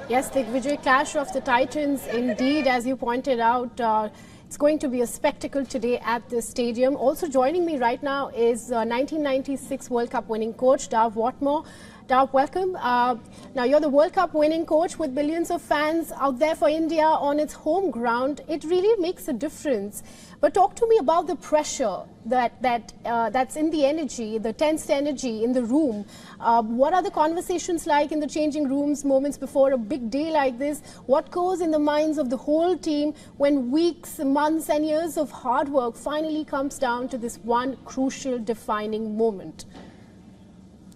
Yes, the Vijay clash of the Titans, indeed, as you pointed out, it's going to be a spectacle today at the stadium. Also joining me right now is 1996 World Cup winning coach, Dav Watmore. Dav, welcome. Now, you're the World Cup winning coach with billions of fans out there for India on its home ground. It really makes a difference. But talk to me about the pressure that's in the energy, the tensed energy in the room. What are the conversations like in the changing rooms moments before a big day like this? What goes in the minds of the whole team when weeks, months and years of hard work finally comes down to this one crucial defining moment?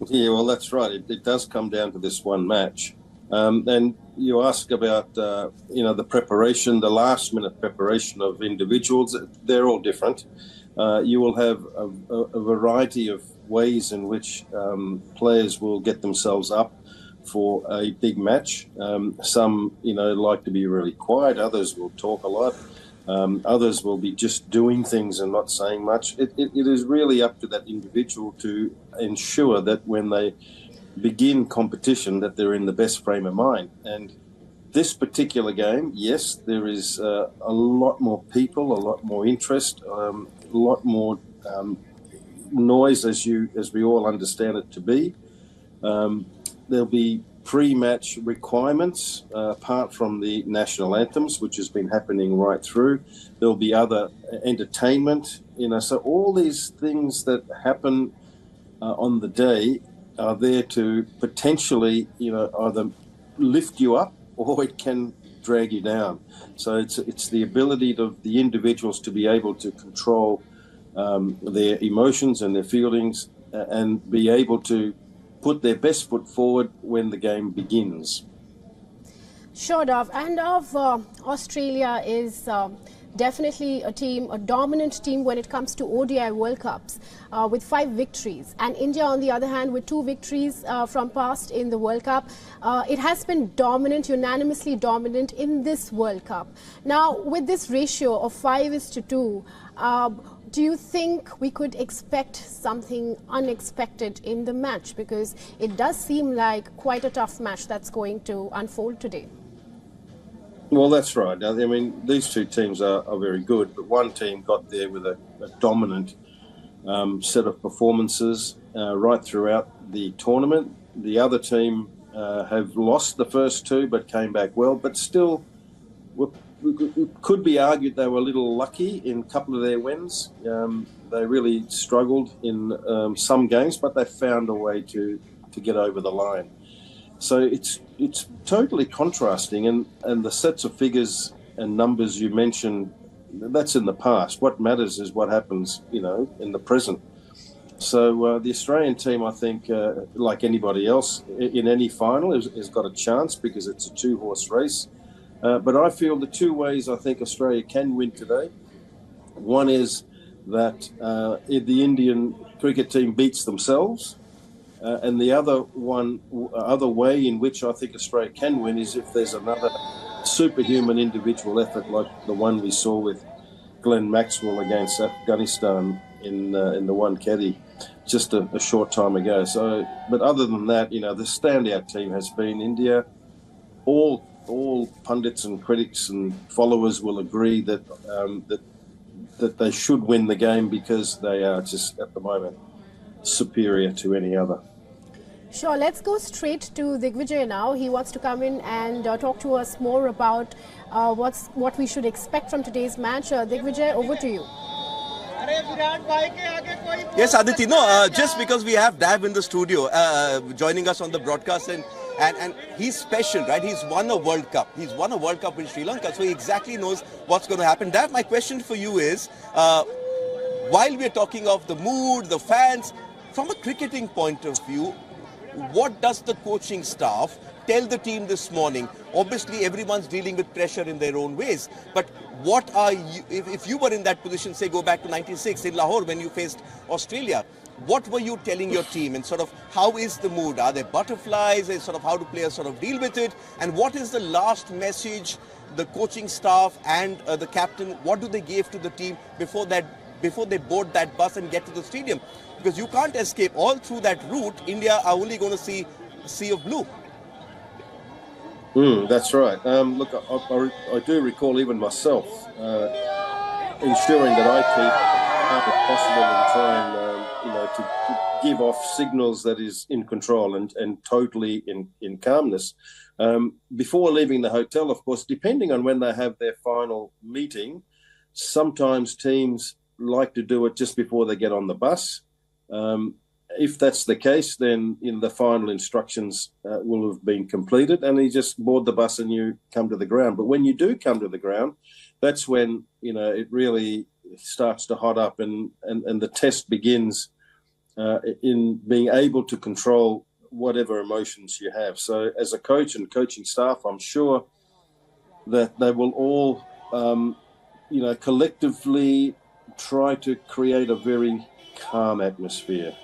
Yeah, well, that's right. It does come down to this one match. And you ask about, the preparation, the last-minute preparation of individuals. They're all different. You will have a variety of ways in which players will get themselves up for a big match. Some, like to be really quiet. Others will talk a lot. Others will be just doing things and not saying much. It is really up to that individual to ensure that when they begin competition that they're in the best frame of mind. And this particular game, yes, there is a lot more people, a lot more interest, a lot more noise as we all understand it to be. There'll be pre-match requirements apart from the national anthems, which has been happening right through. There'll be other entertainment, so all these things that happen on the day are there to potentially, either lift you up or it can drag you down. So it's the ability of the individuals to be able to control their emotions and their feelings and be able to put their best foot forward when the game begins. Sure, Dav. And Australia is definitely a dominant team when it comes to ODI World Cups with 5 victories. And India, on the other hand, with 2 victories from past in the World Cup. It has been dominant, unanimously dominant in this World Cup. Now, with this ratio of 5:2, do you think we could expect something unexpected in the match? Because it does seem like quite a tough match that's going to unfold today. Well, that's right. I mean, these two teams are very good, but one team got there with a dominant set of performances right throughout the tournament. The other team have lost the first 2 but came back well, but still it could be argued they were a little lucky in a couple of their wins. They really struggled in some games, but they found a way to get over the line. So it's totally contrasting, and the sets of figures and numbers you mentioned, that's in the past. What matters is what happens, in the present. So the Australian team, I think, like anybody else in any final, has got a chance because it's a 2-horse race. But I feel the 2 ways I think Australia can win today. One is that the Indian cricket team beats themselves. And the other way in which I think Australia can win is if there's another superhuman individual effort like the one we saw with Glenn Maxwell against Afghanistan in the one caddy just a short time ago. So, but other than that, the standout team has been India. All pundits and critics and followers will agree that that they should win the game because they are just at the moment superior to any other. Sure, let's go straight to Digvijay now. He wants to come in and talk to us more about what we should expect from today's match. Digvijay, over to you. Yes, Aditi, just because we have Dav in the studio joining us on the broadcast and he's special, right? He's won a World Cup. He's won a World Cup in Sri Lanka, so he exactly knows what's going to happen. Dav, my question for you is, while we're talking of the mood, the fans, from a cricketing point of view, what does the coaching staff tell the team this morning? Obviously, everyone's dealing with pressure in their own ways. But what are you, if you were in that position, say go back to 96 in Lahore when you faced Australia, what were you telling your team and sort of how is the mood? Are there butterflies? And sort of how do players sort of deal with it? And what is the last message the coaching staff and the captain, what do they give to the team before they board that bus and get to the stadium? Because you can't escape. All through that route, India are only going to see a sea of blue. That's right. Look, I do recall even myself ensuring that I keep as calm as possible and try and to give off signals that is in control and totally in calmness. Before leaving the hotel, of course, depending on when they have their final meeting, sometimes teams like to do it just before they get on the bus. If that's the case, then the final instructions will have been completed, and you just board the bus and you come to the ground. But when you do come to the ground, that's when it really starts to hot up, and the test begins in being able to control whatever emotions you have. So, as a coach and coaching staff, I'm sure that they will all, collectively try to create a very calm atmosphere,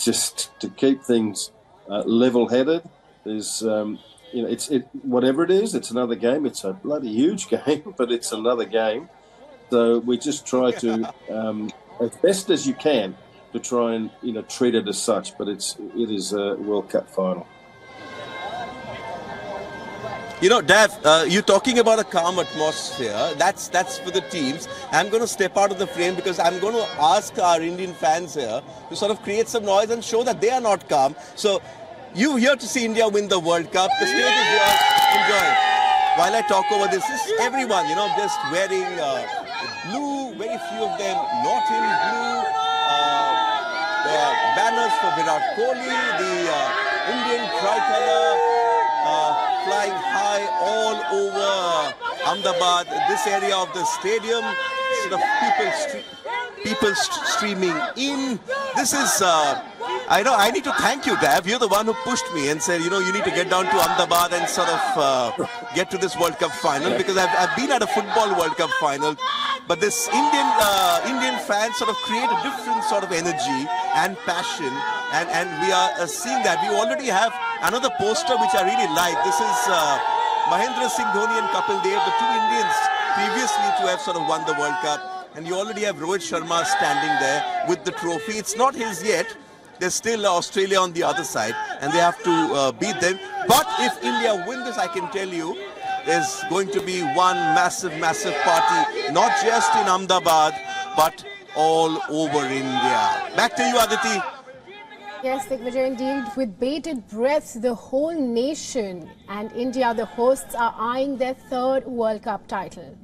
just to keep things level-headed. There's, whatever it is, it's another game. It's a bloody huge game, but it's another game. So we just try to, as best as you can, to try and treat it as such. But it is a World Cup final. Dav, you're talking about a calm atmosphere. That's for the teams. I'm going to step out of the frame because I'm going to ask our Indian fans here to sort of create some noise and show that they are not calm. So, you here to see India win the World Cup. The stage is yours. Enjoy. While I talk over this is everyone, just wearing blue. Very few of them not in blue. There are banners for Virat Kohli. The Indian tricolour flying high all over Ahmedabad, this area of the stadium, sort of people streaming in. This is, I need to thank you, Dav. You're the one who pushed me and said, you need to get down to Ahmedabad and sort of get to this World Cup final, because I've been at a football World Cup final, but this Indian fans sort of create a different sort of energy and passion, and we are seeing that. We already have another poster which I really like. This is Mahendra Singh Dhoni and Kapil Dev, the two Indians previously to have sort of won the World Cup. And you already have Rohit Sharma standing there with the trophy. It's not his yet. There's still Australia on the other side, and they have to beat them. But if India win this, I can tell you, there's going to be one massive, massive party, not just in Ahmedabad, but all over India. Back to you, Aditi. Yes, Digvijay, indeed. With bated breath, the whole nation and India, the hosts, are eyeing their third World Cup title.